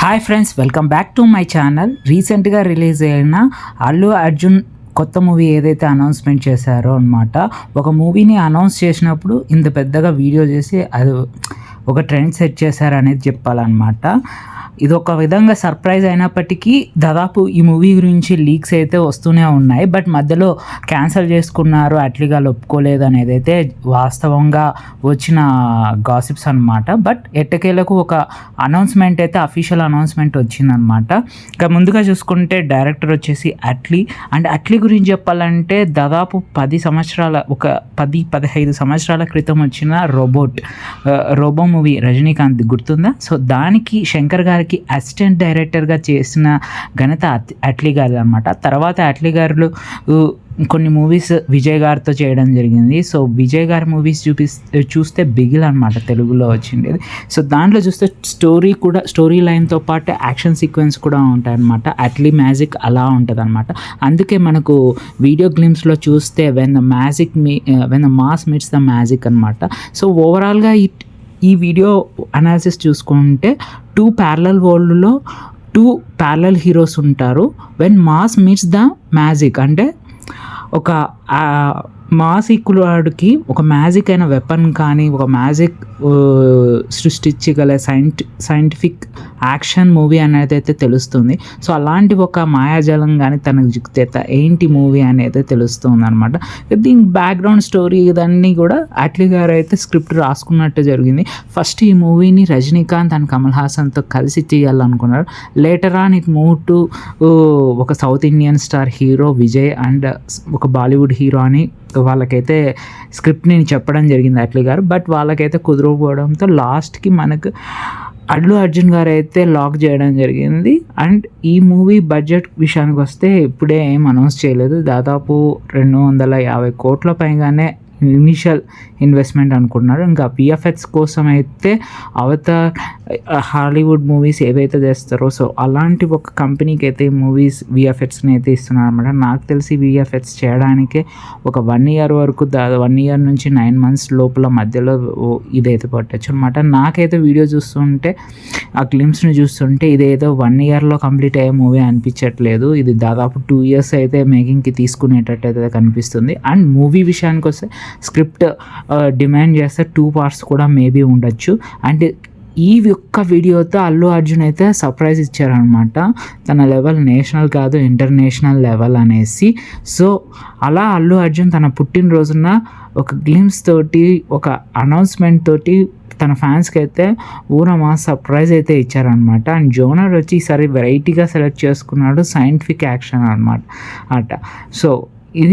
Hi friends, welcome back to my channel. రీసెంట్గా release అయిన అల్లు అర్జున్ కొత్త మూవీ ఏదైతే అనౌన్స్మెంట్ చేశారో అనమాట. ఒక మూవీని అనౌన్స్ చేసినప్పుడు ఇంత పెద్దగా వీడియో చేసి అది ఒక ట్రెండ్ సెట్ చేశారనేది చెప్పాలన్నమాట. ఇది ఒక విధంగా సర్ప్రైజ్ అయినప్పటికీ దాదాపు ఈ మూవీ గురించి లీక్స్ అయితే వస్తూనే ఉన్నాయి. బట్ మధ్యలో క్యాన్సిల్ చేసుకున్నారు, అట్లీగా ఒప్పుకోలేదు అనేది అయితే వాస్తవంగా వచ్చిన గాసిప్స్ అనమాట. బట్ ఎట్టకేలకు ఒక అనౌన్స్మెంట్ అయితే అఫీషియల్ అనౌన్స్మెంట్ వచ్చిందనమాట. ఇక ముందుగా చూసుకుంటే డైరెక్టర్ వచ్చేసి అట్లీ. అండ్ అట్లీ గురించి చెప్పాలంటే దాదాపు 10-15 సంవత్సరాల క్రితం వచ్చిన రోబో మూవీ రజనీకాంత్ గుర్తుందా? సో దానికి శంకర్ గారికి అసిస్టెంట్ డైరెక్టర్గా చేసిన ఘనత అట్లీ గారు అనమాట. తర్వాత అట్లీ గారు కొన్ని మూవీస్ విజయ్ గారితో చేయడం జరిగింది. సో విజయ్ గారి మూవీస్ చూస్తే బిగిల్ అనమాట తెలుగులో వచ్చిండేది. సో దాంట్లో చూస్తే స్టోరీ లైన్తో పాటు యాక్షన్ సీక్వెన్స్ కూడా ఉంటాయన్నమాట. అట్లీ మ్యాజిక్ అలా ఉంటుంది అనమాట. అందుకే మనకు వీడియో గ్లిమ్స్లో చూస్తే when the mass meets the magic అనమాట. సో ఓవరాల్గా ఈ వీడియో అనాలిసిస్ చూసుకుంటే 2 ప్యారలల్ వరల్డ్లో 2 ప్యారలల్ హీరోస్ ఉంటారు. When mass meets the magic అంటే ఒక మాస్ ఈక్వల్కి ఒక మ్యాజిక్ అయిన వెపన్ కానీ ఒక మ్యాజిక్ సృష్టించగల సైంటిఫిక్ యాక్షన్ మూవీ అనేది అయితే తెలుస్తుంది. సో అలాంటి ఒక మాయాజాలం కానీ తనకు జిక్తే ఏంటి మూవీ అనేది తెలుస్తుంది అనమాట. దీని బ్యాక్గ్రౌండ్ స్టోరీ ఇదన్నీ కూడా అట్లీ గారు అయితే స్క్రిప్ట్ రాసుకున్నట్టు జరిగింది. ఫస్ట్ ఈ మూవీని రజనీకాంత్ అండ్ కమల్ హాసన్తో కలిసి చేయాలనుకున్నారు. Later on it move to ఒక south Indian star hero Vijay and ఒక బాలీవుడ్ హీరో అని వాళ్ళకైతే స్క్రిప్ట్ని చెప్పడం జరిగింది అట్లీ గారు. బట్ వాళ్ళకైతే కుదరకపోవడంతో లాస్ట్కి మనకు అల్లు అర్జున్ గారు అయితే లాక్ చేయడం జరిగింది. అండ్ ఈ మూవీ బడ్జెట్ విషయానికి వస్తే ఇప్పుడే ఏం అనౌన్స్ చేయలేదు. దాదాపు 250 కోట్ల పైగానే ఇనిషియల్ ఇన్వెస్ట్మెంట్ అనుకుంటున్నారు. ఇంకా విఎఫ్ఎక్స్ కోసం అయితే అవతార్ హాలీవుడ్ మూవీస్ ఏవైతే చేస్తారో సో అలాంటి ఒక కంపెనీకి అయితే మూవీస్ విఎఫ్ఎక్స్ని అయితే ఇస్తున్నారు అనమాట. నాకు తెలిసి విఎఫ్ఎక్స్ చేయడానికే ఒక 1 ఇయర్ వరకు 1 ఇయర్ నుంచి 9 months లోపల మధ్యలో ఇదైతే పట్టచ్చు అనమాట. నాకైతే వీడియో చూస్తుంటే ఆ గ్లిమ్స్ని చూస్తుంటే ఇదేదో 1 ఇయర్లో కంప్లీట్ అయ్యే మూవీ అనిపించట్లేదు. ఇది దాదాపు 2 years అయితే మేకింగ్కి తీసుకునేటట్టు అయితే కనిపిస్తుంది. అండ్ మూవీ విషయానికి వస్తే స్క్రిప్ట్ డిమాండ్ చేస్తే 2 parts కూడా మేబీ ఉండొచ్చు. అండ్ ఈ ఒక్క వీడియోతో అల్లు అర్జున్ అయితే సర్ప్రైజ్ ఇచ్చారనమాట. తన లెవెల్ నేషనల్ కాదు ఇంటర్నేషనల్ లెవెల్ అనేసి. సో అలా అల్లు అర్జున్ తన పుట్టినరోజున ఒక గ్లిమ్స్ తోటి ఒక అనౌన్స్మెంట్ తోటి తన ఫ్యాన్స్కి అయితే ఊరమా సర్ప్రైజ్ అయితే ఇచ్చారనమాట. అండ్ జోనర్ వచ్చి ఈసారి వెరైటీగా సెలెక్ట్ చేసుకున్నాడు, సైంటిఫిక్ యాక్షన్ అనమాట. సో ఇది